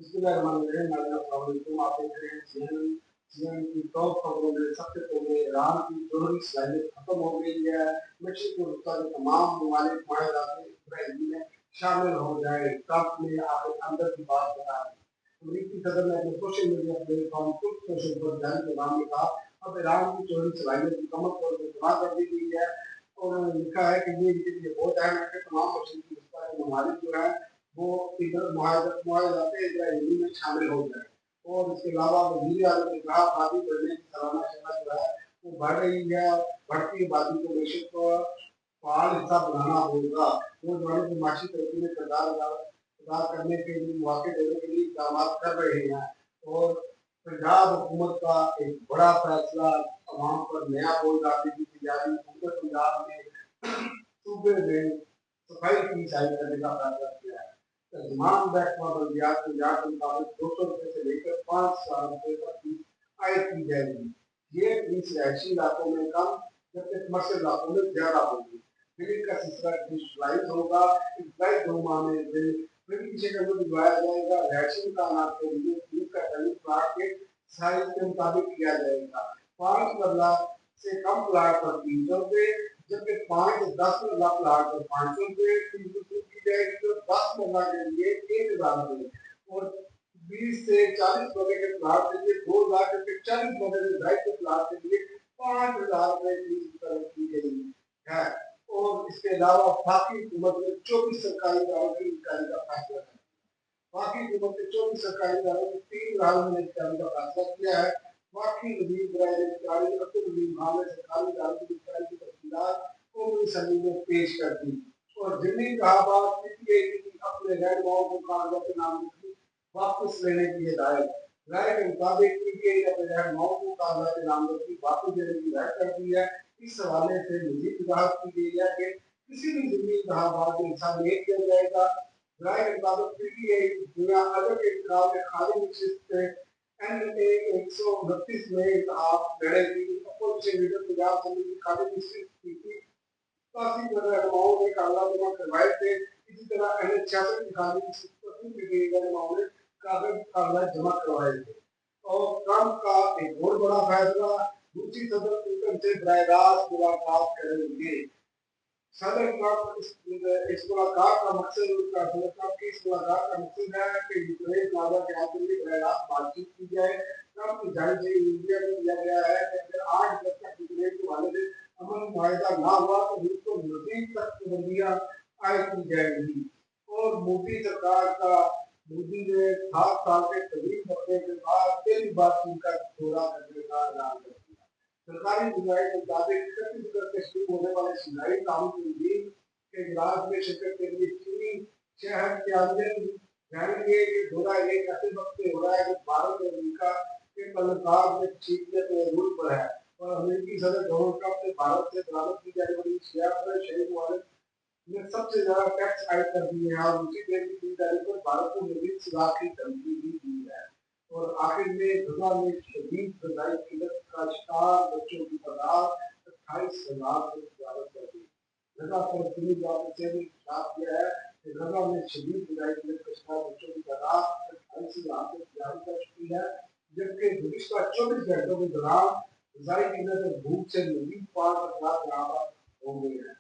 السلام علیکم، آپ دیکھ رہے ہیں سی این کی ٹاپ خبروں میں سب سے پہلے ایران کی جوہری صلاحیت ختم ہو گئی ہے۔ مشرق وسطیٰ کے تمام ممالک معاہدات اسرائیل میں شامل ہو جائے۔ ٹرمپ نے آخر اندر کی بات بتا دی۔ امریکی صدر نے اپنے social media platform Truth Social پر جاری پیغام میں کہا اب ایران کی جوہری صلاحیت مکمل طور پر تباہ کر دی گئی ہے، اور انہوں نے لکھا ہے کہ یہ ان کے لیے بہت اہم ہے کہ تمام مشرقی وسطیٰ کے ممالک جو ہیں وہ معاہدات اسرائیلی میں شامل ہو جائے۔ اور اس کے علاوہ وزیر اعظم نے کہا آبادی بڑھنے کی سالانہ شرح جو ہے وہ بڑھ رہی ہے، بڑھتی آبادی کو معیشت کو فعال حصہ بنانا ہوگا۔ نوجوانوں کی معاشی ترقی میں کردار ادا کرنے کے لیے مواقع دینے کے لیے اقدامات کر رہے ہیں۔ اور پنجاب حکومت کا ایک بڑا فیصلہ، عوام پر نیا بوجھ ڈالنے کی تیاری۔ حکومت پنجاب نے صوبے میں صفائی کی شائع کرنے کا فیصلہ کیا ہے۔ ترجمان محکمہ بلدیات پنجاب کے مطابق 200 روپے سے لے کر 5,000 روپے تک کی عائد کی جائے گی۔ یہ فیس رہائشی علاقوں میں کم جبکہ کمرشل علاقوں میں زیادہ ہوگی۔ بل کا سلسلہ ڈیجیٹلائز ہوگا۔ ابتدائی 2 ماہ میں بل کی شکل میں بھجوایا جائے گا۔ رہائشی مکانات کے لیے فیس کا تعین پلاٹ کے سائز کے مطابق کیا جائے گا۔ 5 مرلہ سے کم پلاٹ پر 300 روپے، جبکہ 5 سے 10 مرلہ پلاٹ پر 500 روپے فیس وصول کی جائے گی، اور 10 مرلہ کے لیے 1,000 روپے، اور 20 سے 40 مرلے کے پلاٹ کے لیے 2,000، جبکہ 40 مرلے سے زائد کے پلاٹ کے لیے 5,000 روپے فیس مقرر کی گئی ہے۔ اور اس کے علاوہ وفاقی حکومت نے 24 سرکاری اداروں کی انکاری کا فیصلہ کیا۔ وفاقی حکومت نے 24 سرکاری اداروں کی 3 اداروں میں انکاری کا فیصلہ کیا ہے۔ وفاقی وزیر برائے انکاری عبدالرحیم خان نے سرکاری اداروں کی انکاری کی تفصیلات قومی اسمبلی میں پیش کر دی۔ اور ضمنی انتخابات پی ٹی آئی کی اپنے رہنماؤں کو کاغذات نامزدگی واپس لینے کی ہدایت۔ رائے کے مطابق پی ٹی آئی اپنے رہنماؤں کو کاغذات نامزدگی واپس دینے کی ہدایت کر دی ہے۔ اس حوالے سے مزید وضاحت کی گئی ہے کہ کسی بھی ضمنی انتخابات میں حصہ نہیں کیا جائے گا۔ رائے کے مطابق پی ٹی آئی دنیا ادب کے انتخاب کے خالی نشست سے این اے 129 میں انتخاب لڑے گی۔ اپوزیشن لیڈر پنجاب اسمبلی کی خالی نشست کی 87 رہنماؤں نے کاغذات جمع کروائے تھے۔ اسی طرح این اے 66 کی خالی نشست پر 30 رہنماؤں نے کاغذات جمع کروائے تھے۔ اور ٹرمپ کا ایک اور بڑا فیصلہ، روسی صدر پوتن سے براہ راست ملاقات کریں گے۔ صدر ٹرمپ اس ملاقات کا مقصد ہے کہ یوکرین نازا کے حل کے لیے براہ راست بات چیت کی جائے۔ ٹرمپ کی جانب سے میڈیا میں دیا گیا ہے کہ اگر 8 اگست تک یوکرین کے حوالے سے امن معاہدہ نہ ہوا تو روس کو مزید سخت پابندیاں عائد کی جائیں گی۔ اور مودی نے 7 سال کے طویل وقفے کے بعد پہلی بار چین کا دورہ کرنے کا اعلان کر دیا۔ سرکاری ذرائع کے مطابق 31 اگست سے شروع ہونے والے شنگھائی تعاون تنظیم کے اجلاس میں شرکت کے لیے چینی شہر تیانجن جائیں گے۔ یہ دورہ ایک ایسے وقت پہ ہو رہا ہے جب بھارت اور امریکہ کے تعلقات میں کشیدگی کے عروج پر ہے، اور امریکی صدر ڈونلڈ ٹرمپ نے بھارت سے برآمد کی جانے والی اشیاء پر شہری ممالک نے سب سے زیادہ ٹیکس عائد کر دیے ہیں، اور اسی دیش کی خریداری پر بھارت کو مزید سزا کی دھمکی بھی دی ہے۔ اور آخر میں غزہ میں شدید غذائی قلت کا شکار بچوں کی تعداد 28,000 سے زیادہ کر گئی۔ غزہ فلسطینی جانچے نے اکتشاف کیا ہے کہ غزہ میں شدید غذائی قلت کا شکار بچوں کی تعداد 28,000 سے زیادہ کر چکی ہے، جبکہ گزشتہ 24 گھنٹوں کے دوران غذائی قلت اور بھوک سے مزید 5,000 برابر ہو گئی ہے۔